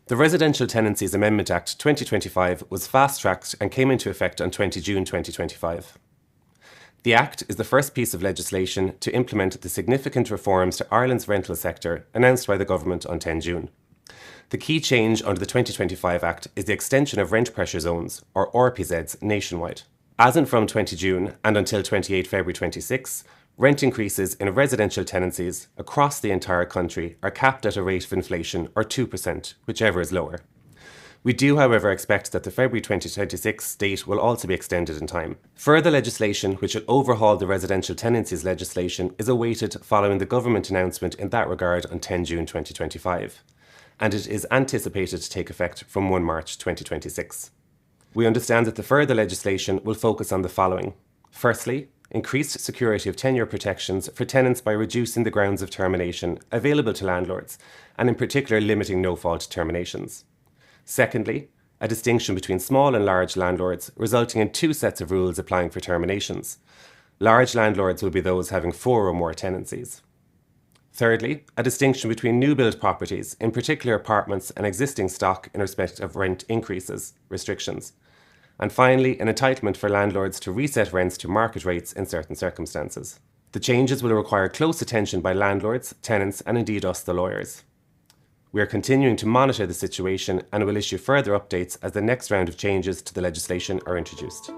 The Residential Tenancies Amendment Act 2025 was fast-tracked and came into effect on 20 June 2025. The Act is the first piece of legislation to implement the significant reforms to Ireland's rental sector announced by the Government on 10 June. The key change under the 2025 Act is the extension of rent pressure zones, or RPZs, nationwide. As in from 20 June and until 28 February 26, rent increases in residential tenancies across the entire country are capped at a rate of inflation, or 2%, whichever is lower. We do, however, expect that the February 2026 date will also be extended in time. Further legislation, which will overhaul the residential tenancies legislation, is awaited following the government announcement in that regard on 10 June 2025, and it is anticipated to take effect from 1 March 2026. We understand that the further legislation will focus on the following. Firstly, increased security of tenure protections for tenants by reducing the grounds of termination available to landlords, and in particular limiting no-fault terminations. Secondly, a distinction between small and large landlords, resulting in 2 sets of rules applying for terminations. Large landlords will be those having 4 or more tenancies. Thirdly, a distinction between new build properties, in particular apartments and existing stock in respect of rent increases, restrictions. And finally, an entitlement for landlords to reset rents to market rates in certain circumstances. The changes will require close attention by landlords, tenants, and indeed us, the lawyers. We are continuing to monitor the situation and will issue further updates as the next round of changes to the legislation are introduced.